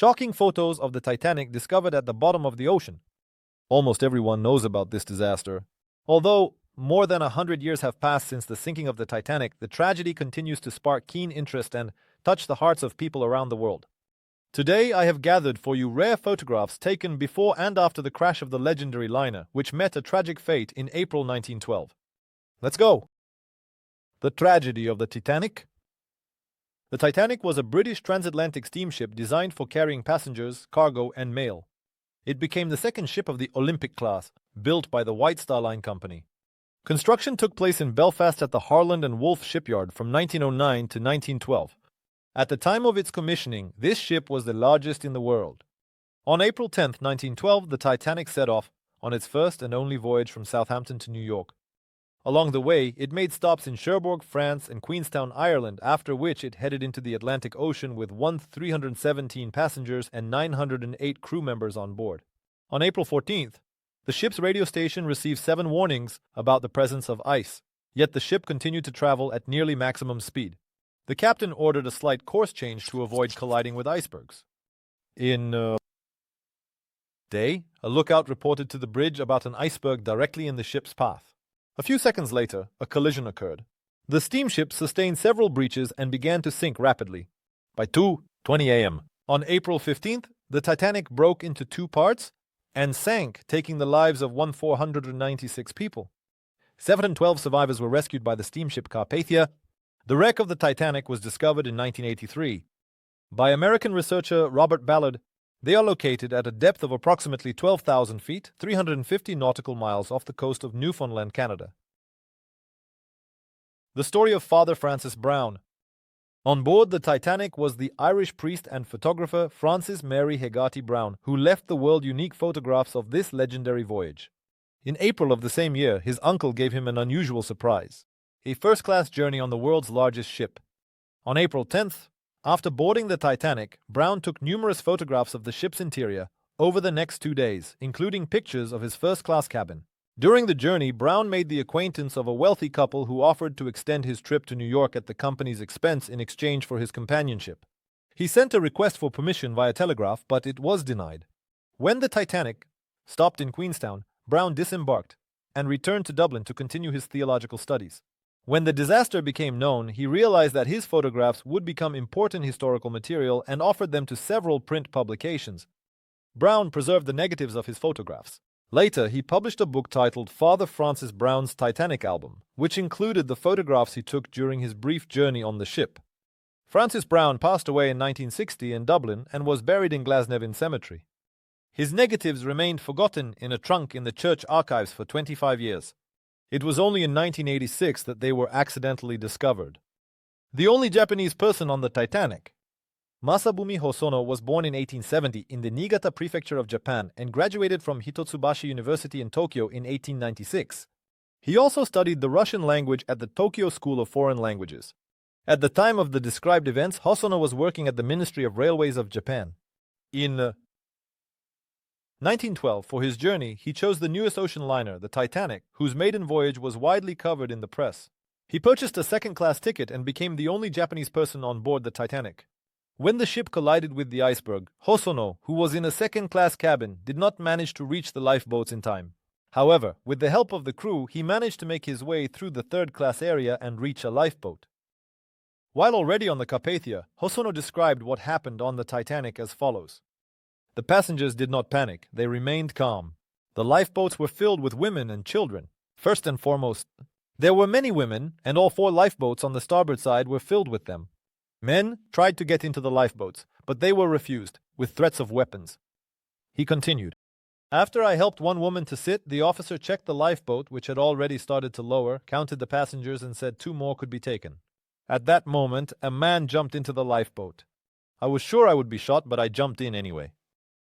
Shocking photos of the Titanic discovered at the bottom of the ocean. Almost everyone knows about this disaster. Although more than 100 years have passed since the sinking of the Titanic, the tragedy continues to spark keen interest and touch the hearts of people around the world. Today, I have gathered for you rare photographs taken before and after the crash of the legendary liner, which met a tragic fate in April 1912. Let's go! The tragedy of the Titanic. The Titanic was a British transatlantic steamship designed for carrying passengers, cargo, and mail. It became the second ship of the Olympic class, built by the White Star Line Company. Construction took place in Belfast at the Harland and Wolff shipyard from 1909 to 1912. At the time of its commissioning, this ship was the largest in the world. On April 10, 1912, the Titanic set off on its first and only voyage from Southampton to New York. Along the way, it made stops in Cherbourg, France, and Queenstown, Ireland, after which it headed into the Atlantic Ocean with 317 passengers and 908 crew members on board. On April 14th, the ship's radio station received 7 warnings about the presence of ice, yet the ship continued to travel at nearly maximum speed. The captain ordered a slight course change to avoid colliding with icebergs. In day, a lookout reported to the bridge about an iceberg directly in the ship's path. A few seconds later, a collision occurred. The steamship sustained several breaches and began to sink rapidly. By 2:20 a.m. on April 15th, the Titanic broke into 2 parts and sank, taking the lives of 496 people. 712 survivors were rescued by the steamship Carpathia. The wreck of the Titanic was discovered in 1983 by American researcher Robert Ballard. They are located at a depth of approximately 12,000 feet, 350 nautical miles off the coast of Newfoundland, Canada. The story of Father Francis Brown. On board the Titanic was the Irish priest and photographer Francis Mary Hegarty Brown, who left the world unique photographs of this legendary voyage. In April of the same year, his uncle gave him an unusual surprise: a first-class journey on the world's largest ship. On April 10th, after boarding the Titanic, Brown took numerous photographs of the ship's interior over the next 2 days, including pictures of his first-class cabin. During the journey, Brown made the acquaintance of a wealthy couple who offered to extend his trip to New York at the company's expense in exchange for his companionship. He sent a request for permission via telegraph, but it was denied. When the Titanic stopped in Queenstown, Brown disembarked and returned to Dublin to continue his theological studies. When the disaster became known, he realized that his photographs would become important historical material and offered them to several print publications. Brown preserved the negatives of his photographs. Later, he published a book titled Father Francis Brown's Titanic Album, which included the photographs he took during his brief journey on the ship. Francis Brown passed away in 1960 in Dublin and was buried in Glasnevin Cemetery. His negatives remained forgotten in a trunk in the church archives for 25 years. It was only in 1986 that they were accidentally discovered. The only Japanese person on the Titanic. Masabumi Hosono was born in 1870 in the Niigata Prefecture of Japan and graduated from Hitotsubashi University in Tokyo in 1896. He also studied the Russian language at the Tokyo School of Foreign Languages. At the time of the described events, Hosono was working at the Ministry of Railways of Japan. In 1912, for his journey, he chose the newest ocean liner, the Titanic, whose maiden voyage was widely covered in the press. He purchased a second-class ticket and became the only Japanese person on board the Titanic. When the ship collided with the iceberg, Hosono, who was in a second-class cabin, did not manage to reach the lifeboats in time. However, with the help of the crew, he managed to make his way through the third-class area and reach a lifeboat. While already on the Carpathia, Hosono described what happened on the Titanic as follows. The passengers did not panic, they remained calm. The lifeboats were filled with women and children. First and foremost, there were many women, and all 4 lifeboats on the starboard side were filled with them. Men tried to get into the lifeboats, but they were refused, with threats of weapons. He continued. After I helped one woman to sit, the officer checked the lifeboat, which had already started to lower, counted the passengers, and said 2 more could be taken. At that moment, a man jumped into the lifeboat. I was sure I would be shot, but I jumped in anyway.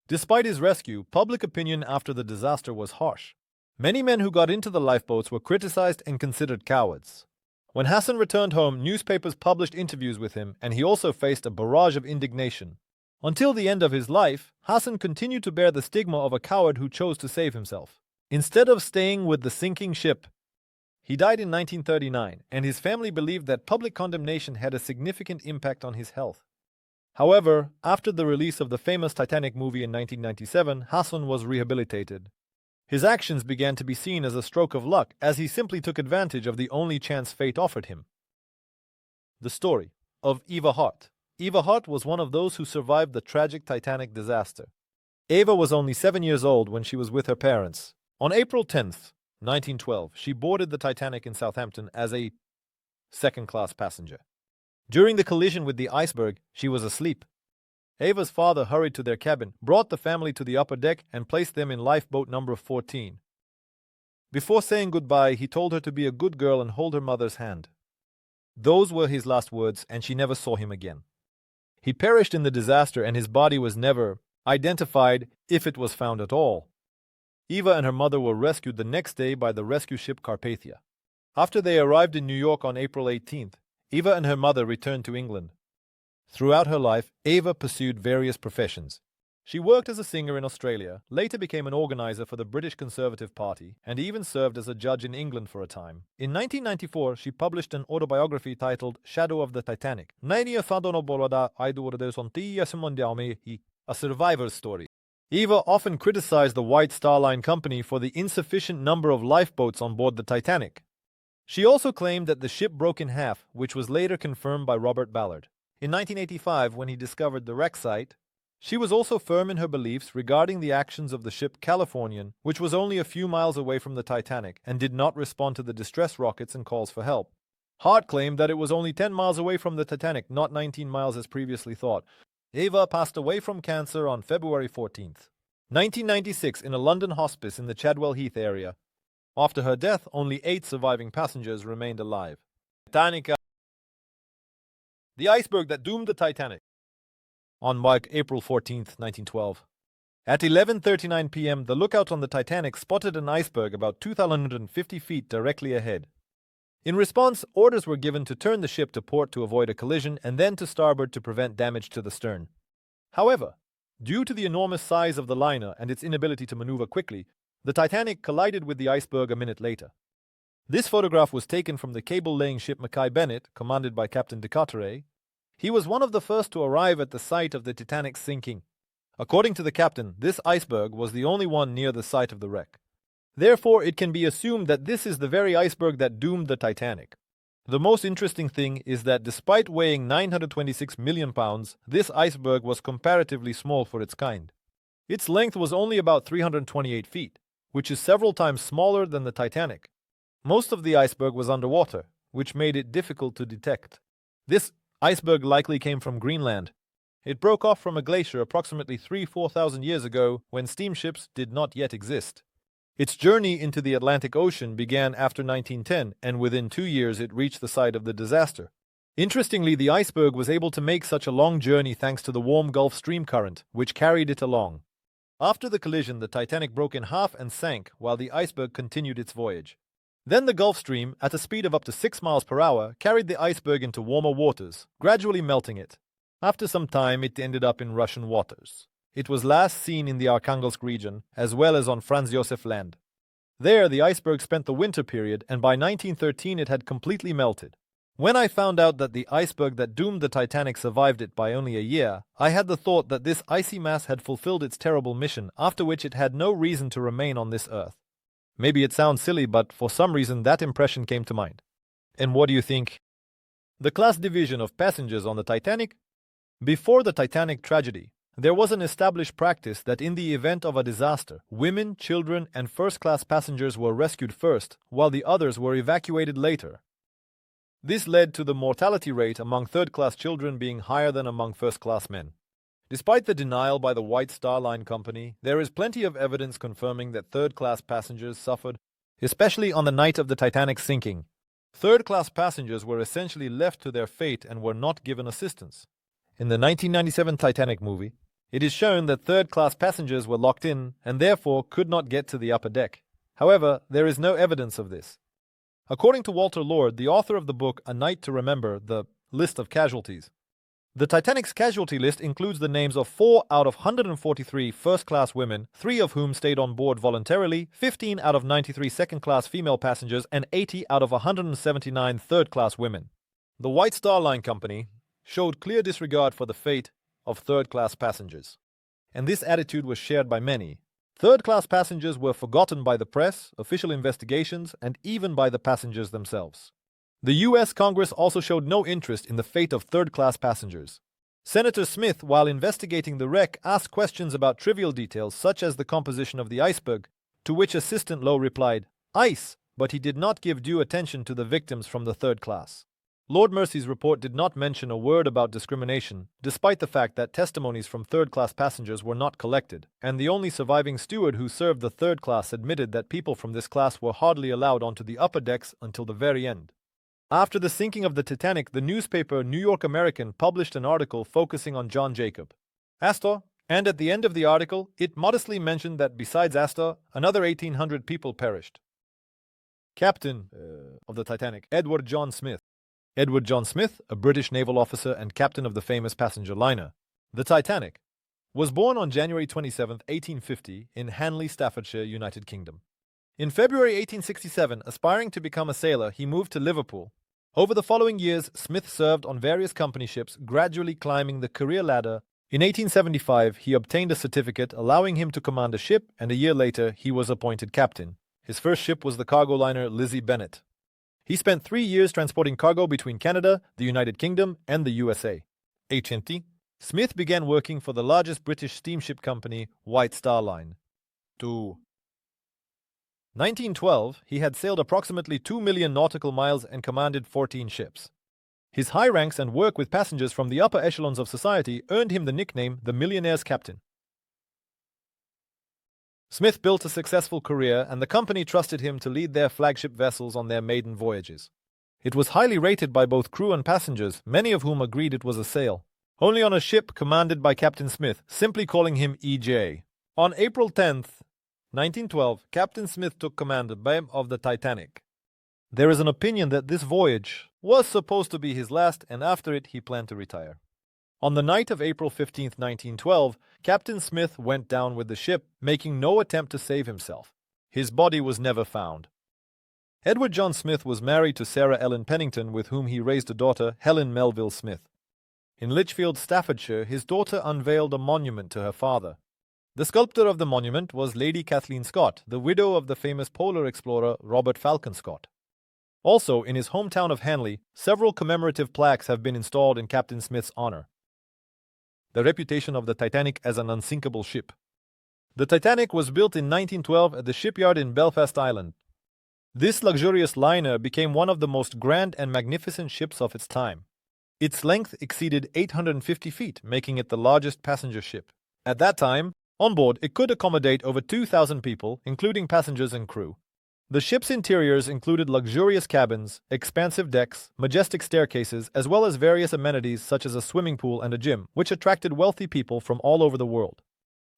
Despite his rescue, public opinion after the disaster was harsh. Many men who got into the lifeboats were criticized and considered cowards. When Hassan returned home, newspapers published interviews with him, and he also faced a barrage of indignation. Until the end of his life, Hassan continued to bear the stigma of a coward who chose to save himself. Instead of staying with the sinking ship, he died in 1939, and his family believed that public condemnation had a significant impact on his health. However, after the release of the famous Titanic movie in 1997, Hassan was rehabilitated. His actions began to be seen as a stroke of luck, as he simply took advantage of the only chance fate offered him. The story of Eva Hart. Eva Hart was one of those who survived the tragic Titanic disaster. Eva was only 7 years old when she was with her parents. On April 10th, 1912, she boarded the Titanic in Southampton as a second-class passenger. During the collision with the iceberg, she was asleep. Eva's father hurried to their cabin, brought the family to the upper deck, and placed them in lifeboat number 14. Before saying goodbye, he told her to be a good girl and hold her mother's hand. Those were his last words, and she never saw him again. He perished in the disaster, and his body was never identified, if it was found at all. Eva and her mother were rescued the next day by the rescue ship Carpathia. After they arrived in New York on April 18th, Eva and her mother returned to England. Throughout her life, Eva pursued various professions. She worked as a singer in Australia, later became an organizer for the British Conservative Party, and even served as a judge in England for a time. In 1994, she published an autobiography titled Shadow of the Titanic, a survivor's story. Eva often criticized the White Star Line Company for the insufficient number of lifeboats on board the Titanic. She also claimed that the ship broke in half, which was later confirmed by Robert Ballard. In 1985, when he discovered the wreck site, she was also firm in her beliefs regarding the actions of the ship Californian, which was only a few miles away from the Titanic and did not respond to the distress rockets and calls for help. Hart claimed that it was only 10 miles away from the Titanic, not 19 miles as previously thought. Eva passed away from cancer on February 14th, 1996, in a London hospice in the Chadwell Heath area. After her death, only 8 surviving passengers remained alive. Titanic. The iceberg that doomed the Titanic. On April 14, 1912. At 11:39 p.m., the lookout on the Titanic spotted an iceberg about 2,150 feet directly ahead. In response, orders were given to turn the ship to port to avoid a collision and then to starboard to prevent damage to the stern. However, due to the enormous size of the liner and its inability to maneuver quickly, the Titanic collided with the iceberg a minute later. This photograph was taken from the cable-laying ship Mackay Bennett, commanded by Captain de Carteret. He was one of the first to arrive at the site of the Titanic's sinking. According to the captain, this iceberg was the only one near the site of the wreck. Therefore, it can be assumed that this is the very iceberg that doomed the Titanic. The most interesting thing is that despite weighing 926 million pounds, this iceberg was comparatively small for its kind. Its length was only about 328 feet, which is several times smaller than the Titanic. Most of the iceberg was underwater, which made it difficult to detect. This iceberg likely came from Greenland. It broke off from a glacier approximately 3,000–4,000 years ago when steamships did not yet exist. Its journey into the Atlantic Ocean began after 1910, and within 2 years it reached the site of the disaster. Interestingly, the iceberg was able to make such a long journey thanks to the warm Gulf Stream current, which carried it along. After the collision, the Titanic broke in half and sank while the iceberg continued its voyage. Then the Gulf Stream, at a speed of up to 6 miles per hour, carried the iceberg into warmer waters, gradually melting it. After some time, it ended up in Russian waters. It was last seen in the Arkhangelsk region, as well as on Franz Josef Land. There, the iceberg spent the winter period, and by 1913 it had completely melted. When I found out that the iceberg that doomed the Titanic survived it by only a year, I had the thought that this icy mass had fulfilled its terrible mission, after which it had no reason to remain on this earth. Maybe it sounds silly, but for some reason that impression came to mind. And what do you think? The class division of passengers on the Titanic? Before the Titanic tragedy, there was an established practice that in the event of a disaster, women, children, and first-class passengers were rescued first, while the others were evacuated later. This led to the mortality rate among third-class children being higher than among first-class men. Despite the denial by the White Star Line Company, there is plenty of evidence confirming that third-class passengers suffered, especially on the night of the Titanic's sinking. Third-class passengers were essentially left to their fate and were not given assistance. In the 1997 Titanic movie, it is shown that third-class passengers were locked in and therefore could not get to the upper deck. However, there is no evidence of this. According to Walter Lord, the author of the book A Night to Remember, the list of casualties. The Titanic's casualty list includes the names of 4 out of 143 first-class women, 3 of whom stayed on board voluntarily, 15 out of 93 second-class female passengers, and 80 out of 179 third-class women. The White Star Line Company showed clear disregard for the fate of third-class passengers. And this attitude was shared by many. Third-class passengers were forgotten by the press, official investigations, and even by the passengers themselves. The U.S. Congress also showed no interest in the fate of third-class passengers. Senator Smith, while investigating the wreck, asked questions about trivial details such as the composition of the iceberg, to which Assistant Lowe replied, "Ice," but he did not give due attention to the victims from the third class. Lord Mersey's report did not mention a word about discrimination, despite the fact that testimonies from third-class passengers were not collected, and the only surviving steward who served the third class admitted that people from this class were hardly allowed onto the upper decks until the very end. After the sinking of the Titanic, the newspaper New York American published an article focusing on John Jacob Astor, and at the end of the article, it modestly mentioned that besides Astor, another 1,800 people perished. Captain of the Titanic, Edward John Smith. Edward John Smith, a British naval officer and captain of the famous passenger liner, the Titanic, was born on January 27, 1850, in Hanley, Staffordshire, United Kingdom. In February 1867, aspiring to become a sailor, he moved to Liverpool. Over the following years, Smith served on various company ships, gradually climbing the career ladder. In 1875, he obtained a certificate allowing him to command a ship, and a year later, he was appointed captain. His first ship was the cargo liner Lizzie Bennet. He spent 3 years transporting cargo between Canada, the United Kingdom, and the USA. Smith began working for the largest British steamship company, White Star Line. 1912, he had sailed approximately 2 million nautical miles and commanded 14 ships. His high ranks and work with passengers from the upper echelons of society earned him the nickname the Millionaire's Captain. Smith built a successful career, and the company trusted him to lead their flagship vessels on their maiden voyages. It was highly rated by both crew and passengers, many of whom agreed it was a sail. Only on a ship commanded by Captain Smith, simply calling him E.J. On April 10, 1912, Captain Smith took command of the Titanic. There is an opinion that this voyage was supposed to be his last, and after it he planned to retire. On the night of April 15, 1912, Captain Smith went down with the ship, making no attempt to save himself. His body was never found. Edward John Smith was married to Sarah Ellen Pennington, with whom he raised a daughter, Helen Melville Smith. In Lichfield, Staffordshire, his daughter unveiled a monument to her father. The sculptor of the monument was Lady Kathleen Scott, the widow of the famous polar explorer Robert Falcon Scott. Also, in his hometown of Hanley, several commemorative plaques have been installed in Captain Smith's honor. The reputation of the Titanic as an unsinkable ship. The Titanic was built in 1912 at the shipyard in Belfast, Ireland. This luxurious liner became one of the most grand and magnificent ships of its time. Its length exceeded 850 feet, making it the largest passenger ship. At that time, on board, it could accommodate over 2,000 people, including passengers and crew. The ship's interiors included luxurious cabins, expansive decks, majestic staircases, as well as various amenities such as a swimming pool and a gym, which attracted wealthy people from all over the world.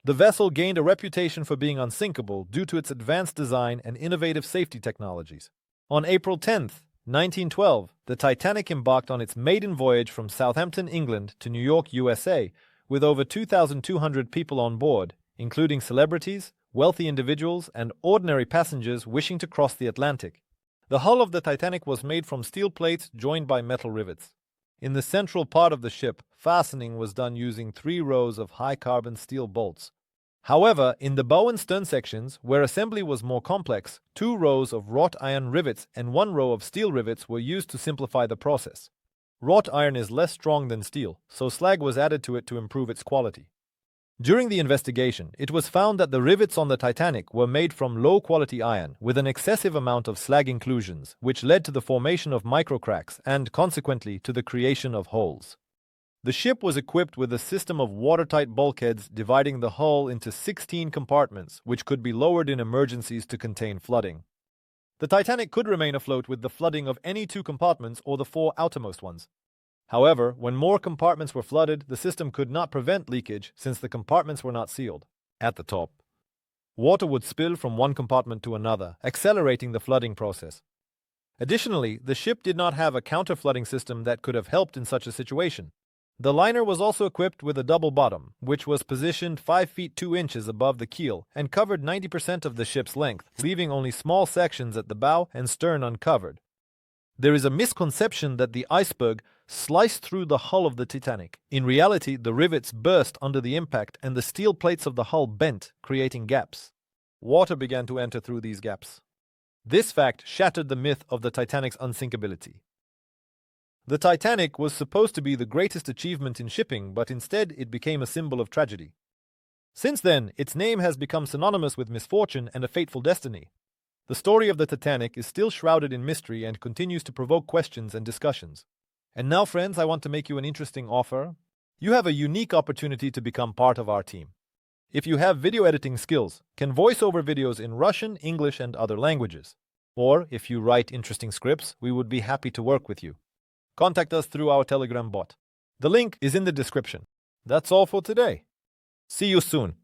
The vessel gained a reputation for being unsinkable due to its advanced design and innovative safety technologies. On April 10, 1912, the Titanic embarked on its maiden voyage from Southampton, England to New York, USA, with over 2,200 people on board, including celebrities, wealthy individuals, and ordinary passengers wishing to cross the Atlantic. The hull of the Titanic was made from steel plates joined by metal rivets. In the central part of the ship, fastening was done using 3 rows of high-carbon steel bolts. However, in the bow and stern sections, where assembly was more complex, 2 rows of wrought iron rivets and 1 row of steel rivets were used to simplify the process. Wrought iron is less strong than steel, so slag was added to it to improve its quality. During the investigation, it was found that the rivets on the Titanic were made from low-quality iron with an excessive amount of slag inclusions, which led to the formation of microcracks and, consequently, to the creation of holes. The ship was equipped with a system of watertight bulkheads dividing the hull into 16 compartments, which could be lowered in emergencies to contain flooding. The Titanic could remain afloat with the flooding of any 2 compartments or the 4 outermost ones. However, when more compartments were flooded, the system could not prevent leakage since the compartments were not sealed. At the top, water would spill from one compartment to another, accelerating the flooding process. Additionally, the ship did not have a counter-flooding system that could have helped in such a situation. The liner was also equipped with a double bottom, which was positioned 5 feet 2 inches above the keel and covered 90% of the ship's length, leaving only small sections at the bow and stern uncovered. There is a misconception that the iceberg sliced through the hull of the Titanic. In reality, the rivets burst under the impact and the steel plates of the hull bent, creating gaps. Water began to enter through these gaps. This fact shattered the myth of the Titanic's unsinkability. The Titanic was supposed to be the greatest achievement in shipping, but instead it became a symbol of tragedy. Since then, its name has become synonymous with misfortune and a fateful destiny. The story of the Titanic is still shrouded in mystery and continues to provoke questions and discussions. And now, friends, I want to make you an interesting offer. You have a unique opportunity to become part of our team. If you have video editing skills, can voice over videos in Russian, English, and other languages. Or, if you write interesting scripts, we would be happy to work with you. Contact us through our Telegram bot. The link is in the description. That's all for today. See you soon.